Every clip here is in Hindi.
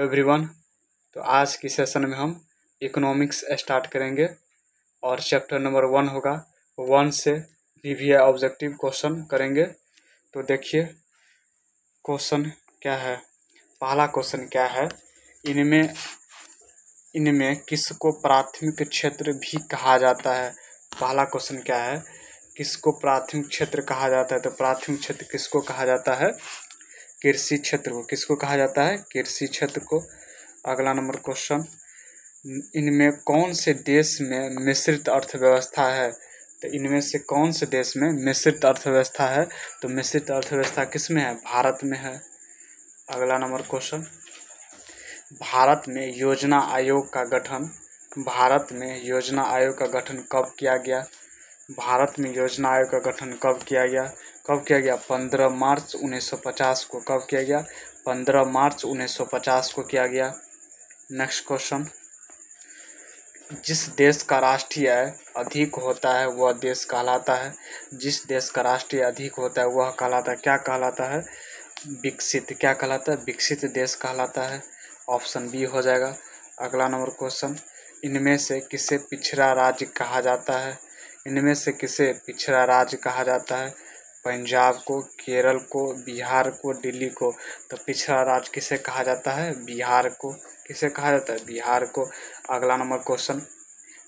एवरीवन। तो आज की सेशन में हम इकोनॉमिक्स स्टार्ट करेंगे और चैप्टर नंबर 1 होगा। 1 से वीवीआई ऑब्जेक्टिव क्वेश्चन करेंगे। तो देखिए क्वेश्चन क्या है। पहला क्वेश्चन क्या है, इनमें किसको प्राथमिक क्षेत्र भी कहा जाता है। पहला क्वेश्चन क्या है, किसको प्राथमिक क्षेत्र कहा जाता है। तो प्राथमिक क्षेत्र किसको कहा जाता है, कृषि क्षेत्र को। किसको कहा जाता है, कृषि क्षेत्र को। अगला नंबर क्वेश्चन, इनमें कौन से देश में मिश्रित अर्थव्यवस्था है। तो इनमें से कौन से देश में मिश्रित अर्थव्यवस्था है। तो मिश्रित अर्थव्यवस्था किस में है, भारत में है। अगला नंबर क्वेश्चन, भारत में योजना आयोग का गठन कब किया गया। भारत में योजना आयोग का गठन कब किया गया 15 मार्च 1950 को। कब किया गया, 15 मार्च 1950 को किया गया। नेक्स्ट क्वेश्चन, जिस देश का राष्ट्रीय आय अधिक होता है वह देश कहलाता है। जिस देश का राष्ट्रीय अधिक होता है वह कहलाता है, क्या कहलाता है, विकसित। क्या कहलाता है, विकसित देश कहलाता है। ऑप्शन बी हो जाएगा। अगला नंबर क्वेश्चन, इनमें से किसे पिछड़ा राज्य कहा जाता है। इनमें से किसे पिछड़ा राज्य कहा जाता है, पंजाब को, केरल को, बिहार को, दिल्ली को। तो पिछड़ा राज्य किसे कहा जाता है, बिहार को। किसे कहा जाता है, बिहार को। अगला नंबर क्वेश्चन,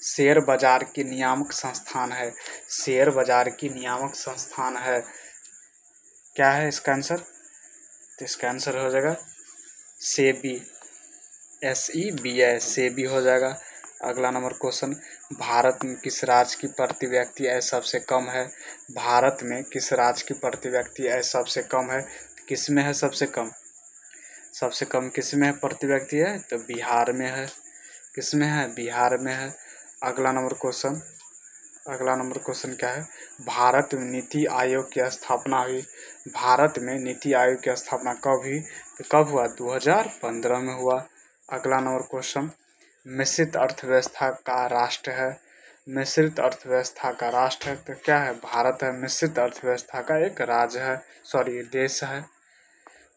शेयर बाजार की नियामक संस्थान है। शेयर बाजार की नियामक संस्थान है, क्या है इसका आंसर। तो इसका आंसर हो जाएगा सेबी, SEBI, सेबी हो जाएगा। अगला नंबर क्वेश्चन, भारत में किस राज्य की प्रति व्यक्ति आय सबसे कम है। भारत में किस राज्य की प्रति व्यक्ति आय सबसे कम है। किस में है सबसे कम, सबसे कम किस में है प्रति व्यक्ति है। तो बिहार में है। किस में है, बिहार में है। अगला नंबर क्वेश्चन क्या है, भारत में नीति आयोग की स्थापना हुई। भारत में नीति आयोग की स्थापना कब हुई, तो कब हुआ, 2015 में हुआ। अगला नंबर क्वेश्चन, मिश्रित अर्थव्यवस्था का राष्ट्र है। मिश्रित अर्थव्यवस्था का राष्ट्र है तो क्या है, भारत है। मिश्रित अर्थव्यवस्था का एक राज्य है, देश है।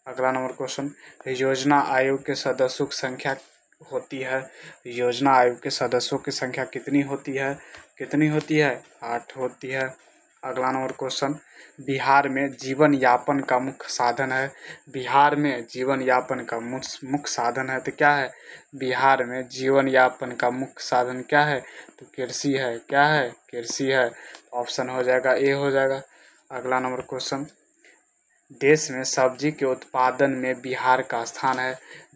अगला नंबर क्वेश्चन, योजना आयोग के सदस्यों की संख्या होती है। योजना आयोग के सदस्यों की संख्या कितनी होती है, 8 होती है। अगला नंबर क्वेश्चन, बिहार में जीवन यापन का मुख्य साधन है। बिहार में जीवन यापन का मुख्य साधन है तो क्या है, बिहार में जीवन यापन का मुख्य साधन क्या है, तो कृषि है। क्या है, कृषि है। ऑप्शन हो जाएगा ए हो जाएगा। अगला नंबर क्वेश्चन, देश में सब्जी के उत्पादन में बिहार का स्थान है।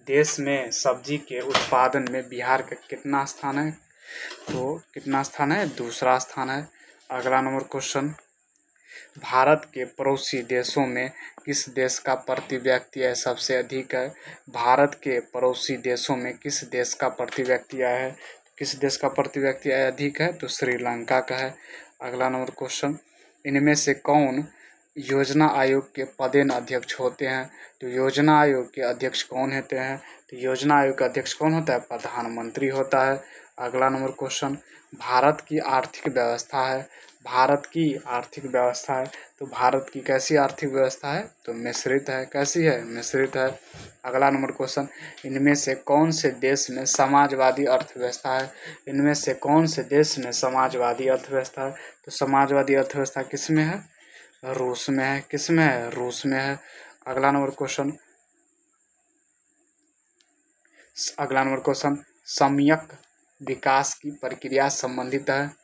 देश में सब्जी के उत्पादन में बिहार का कितना स्थान है, तो कितना स्थान है, दूसरा स्थान है। अगला नंबर क्वेश्चन, भारत के पड़ोसी देशों में किस देश का प्रति व्यक्ति आय सबसे अधिक है। भारत के पड़ोसी देशों में किस देश का प्रति व्यक्ति आय है, किस देश का प्रति व्यक्ति आय अधिक है, तो श्रीलंका का है। अगला नंबर क्वेश्चन, इनमें से कौन योजना आयोग के पदेन अध्यक्ष होते हैं। तो योजना आयोग के अध्यक्ष कौन होते हैं, तो योजना आयोग का अध्यक्ष कौन होता है, प्रधानमंत्री होता है। अगला नंबर क्वेश्चन, भारत की आर्थिक व्यवस्था है। भारत की आर्थिक व्यवस्था है तो भारत की कैसी आर्थिक व्यवस्था है, तो मिश्रित है। कैसी है, मिश्रित है। अगला नंबर क्वेश्चन, इनमें से कौन से देश में समाजवादी अर्थव्यवस्था है। इनमें से कौन से देश में समाजवादी अर्थव्यवस्था है, तो समाजवादी अर्थव्यवस्था किस में है, रूस में है। किस में है, रूस में है। अगला नंबर क्वेश्चन, सम्यक विकास की प्रक्रिया संबंधित है।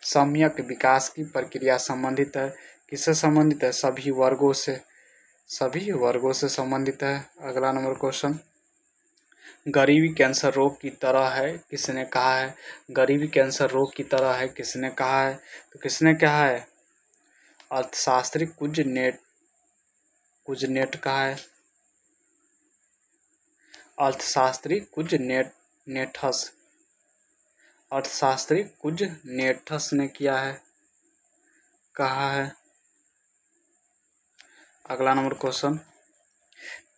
सम्यक विकास की प्रक्रिया संबंधित है, किससे संबंधित है, सभी वर्गों से संबंधित है। अगला नंबर क्वेश्चन, गरीबी कैंसर रोग की तरह है, किसने कहा है। गरीबी कैंसर रोग की तरह है, किसने कहा है, तो किसने कहा है, अर्थशास्त्री कुजनेट कहा है। अर्थशास्त्री कुजनेटस ने किया है, कहा है। अगला नंबर क्वेश्चन,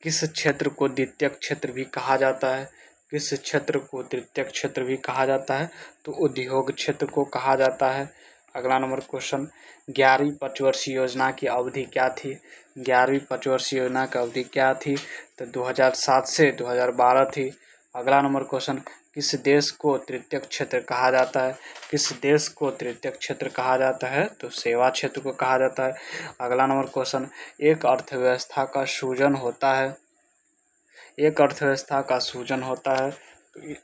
किस क्षेत्र को द्वितीयक क्षेत्र भी कहा जाता है। किस क्षेत्र को द्वितीयक क्षेत्र भी कहा जाता है, तो उद्योग क्षेत्र को कहा जाता है। अगला नंबर क्वेश्चन, 11वीं पंचवर्षीय योजना की अवधि क्या थी। 11वीं पंचवर्षीय योजना की अवधि क्या थी? तो 2007 से 2012 थी। अगला नंबर क्वेश्चन, किस देश को तृतीयक क्षेत्र कहा जाता है? किस देश को तृतीयक क्षेत्र कहा जाता है? तो सेवा क्षेत्र को कहा जाता है। अगला नंबर क्वेश्चन, एक अर्थव्यवस्था का सृजन होता है। एक अर्थव्यवस्था का सृजन होता है तो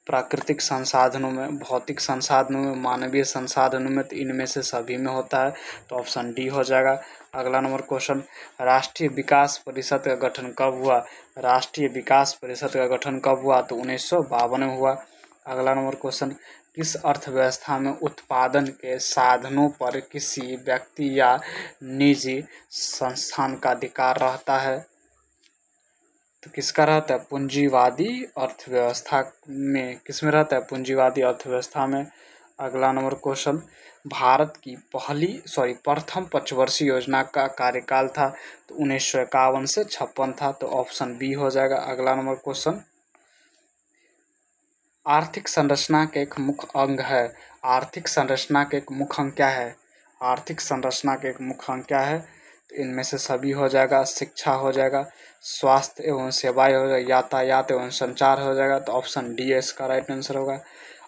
प्राकृतिक संसाधनों में, भौतिक संसाधनों में, मानवीय संसाधनों में, तो इनमें से सभी में होता है। तो ऑप्शन डी हो जाएगा। अगला नंबर क्वेश्चन, राष्ट्रीय विकास परिषद का गठन कब हुआ? राष्ट्रीय विकास परिषद का गठन कब हुआ? तो 1952 में हुआ। अगला नंबर क्वेश्चन, किस अर्थव्यवस्था में उत्पादन के साधनों पर किसी व्यक्ति या निजी संस्थान का अधिकार रहता है? तो किसका रहता है? पूंजीवादी अर्थव्यवस्था में। किसमें रहता है? पूंजीवादी अर्थव्यवस्था में। अगला नंबर क्वेश्चन, भारत की प्रथम पंचवर्षीय योजना का कार्यकाल था तो 1951 से 56 था। तो ऑप्शन बी हो जाएगा। अगला नंबर क्वेश्चन, आर्थिक संरचना के एक मुख्य अंग है। आर्थिक संरचना के एक मुख्य अंग क्या है? आर्थिक संरचना के एक मुख्य अंग क्या है? तो इनमें से सभी हो जाएगा। शिक्षा हो जाएगा, स्वास्थ्य एवं सेवाएं हो जाएगा, यातायात एवं संचार हो जाएगा। तो ऑप्शन डी इसका राइट आंसर होगा।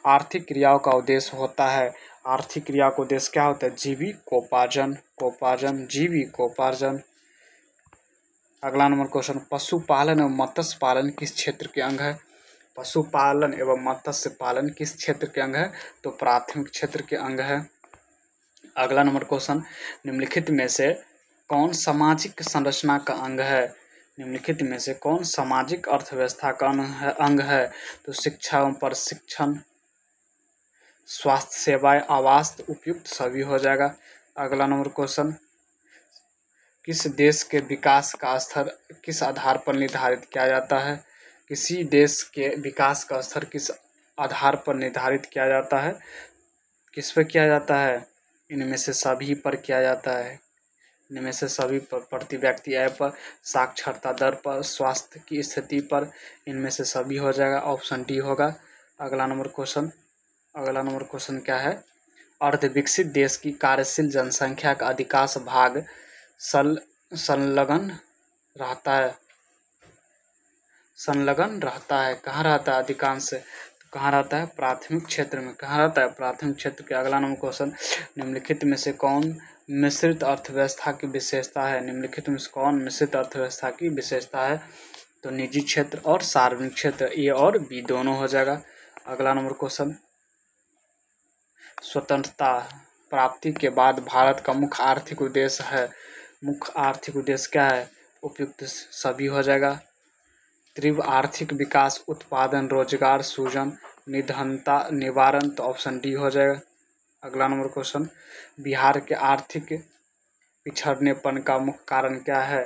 आर्थिक क्रियाओं का उद्देश्य होता है। आर्थिक क्रिया का उद्देश्य क्या होता है? जीविकोपार्जन, जीविकोपार्जन। अगला नंबर क्वेश्चन, पशुपालन एवं मत्स्य पालन किस क्षेत्र के अंग है? पशुपालन एवं मत्स्य पालन किस क्षेत्र के अंग है? तो प्राथमिक क्षेत्र के अंग है। अगला नंबर क्वेश्चन, निम्नलिखित में से कौन सामाजिक संरचना का अंग है? निम्नलिखित में से कौन सामाजिक अर्थव्यवस्था का अंग है? तो शिक्षा एवं प्रशिक्षण, स्वास्थ्य सेवाएं, आवास, उपयुक्त सभी हो जाएगा। अगला नंबर क्वेश्चन, किस देश के विकास का स्तर किस आधार पर निर्धारित किया जाता है? किसी देश के विकास का स्तर किस आधार पर निर्धारित किया जाता है? किस पर किया जाता है? इनमें से सभी पर किया जाता है। इनमें से सभी पर, प्रति व्यक्ति आय पर, साक्षरता दर पर, स्वास्थ्य की स्थिति पर, इनमें से सभी हो जाएगा। ऑप्शन डी होगा। अगला नंबर क्वेश्चन क्या है? अर्धविकसित देश की कार्यशील जनसंख्या का अधिकांश भाग संलग्न रहता है। कहाँ रहता है अधिकांश? कहाँ रहता है? प्राथमिक क्षेत्र में। कहाँ रहता है? प्राथमिक क्षेत्र के। अगला नंबर क्वेश्चन, निम्नलिखित में से कौन मिश्रित अर्थव्यवस्था की विशेषता है? निम्नलिखित में से कौन मिश्रित अर्थव्यवस्था की विशेषता है? तो निजी क्षेत्र और सार्वजनिक क्षेत्र, ए और बी दोनों हो जाएगा। अगला नंबर क्वेश्चन, स्वतंत्रता प्राप्ति के बाद भारत का मुख्य आर्थिक उद्देश्य है। मुख्य आर्थिक उद्देश्य क्या है? उपयुक्त सभी हो जाएगा। तीव्र आर्थिक विकास, उत्पादन, रोजगार सृजन, निर्धनता निवारण। तो ऑप्शन डी हो जाएगा। अगला नंबर क्वेश्चन, बिहार के आर्थिक पिछड़नेपन का मुख्य कारण क्या है?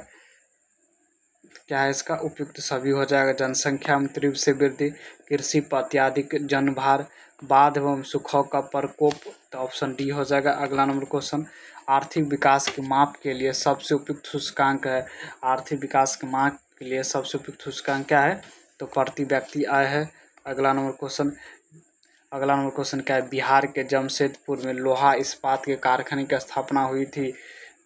क्या है इसका? उपयुक्त सभी हो जाएगा। जनसंख्या में तीव्र से वृद्धि, कृषि पर अत्यधिक जनभार, बाढ़ एवं सूखों का प्रकोप। तो ऑप्शन डी हो जाएगा। अगला नंबर क्वेश्चन, आर्थिक विकास के माप के लिए सबसे उपयुक्त सूचकांक है। आर्थिक विकास के माप के लिए सबसे उपयुक्त सूचकांक क्या है? तो प्रति व्यक्ति आय है। अगला नंबर क्वेश्चन क्या है? बिहार के जमशेदपुर में लोहा इस्पात के कारखाने की स्थापना हुई थी।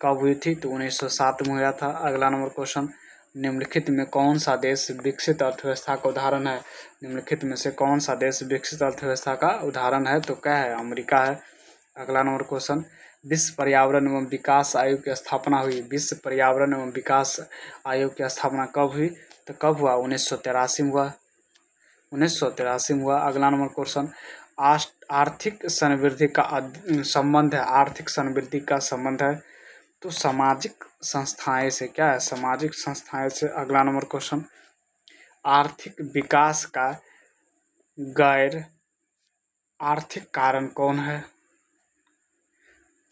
कब हुई थी? तो 1907 में हुआ था। अगला नंबर क्वेश्चन, निम्नलिखित में कौन सा देश विकसित अर्थव्यवस्था का उदाहरण है? निम्नलिखित में से कौन सा देश विकसित अर्थव्यवस्था का उदाहरण है? तो क्या है? अमेरिका है। अगला नंबर क्वेश्चन, विश्व पर्यावरण एवं विकास आयोग की स्थापना हुई। विश्व पर्यावरण एवं विकास आयोग की स्थापना कब हुई? तो कब हुआ? 1983 में हुआ। 1983 में हुआ। अगला नंबर क्वेश्चन, आर्थिक समृद्धि का संबंध है। आर्थिक समृद्धि का संबंध है तो सामाजिक संस्थाएं से। क्या है? सामाजिक संस्थाएं से। अगला नंबर क्वेश्चन, आर्थिक विकास का गैर आर्थिक कारण कौन है?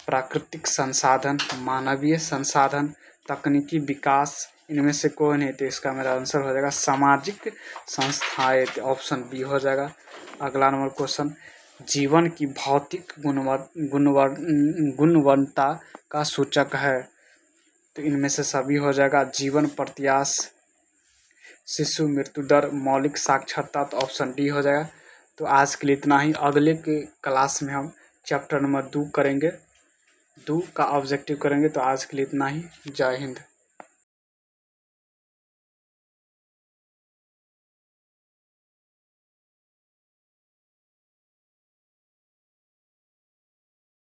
प्राकृतिक संसाधन, मानवीय संसाधन, तकनीकी विकास, इनमें से कोई नहीं। तो इसका मेरा आंसर हो जाएगा सामाजिक संस्थाएं। तो ऑप्शन बी हो जाएगा। अगला नंबर क्वेश्चन, जीवन की भौतिक गुणवत्ता का सूचक है। तो इनमें से सभी हो जाएगा। जीवन प्रत्याशा, शिशु मृत्यु दर, मौलिक साक्षरता। तो ऑप्शन डी हो जाएगा। तो आज के लिए इतना ही। अगले के क्लास में हम चैप्टर नंबर 2 करेंगे। का ऑब्जेक्टिव करेंगे। तो आज के लिए इतना ही। जय हिंद।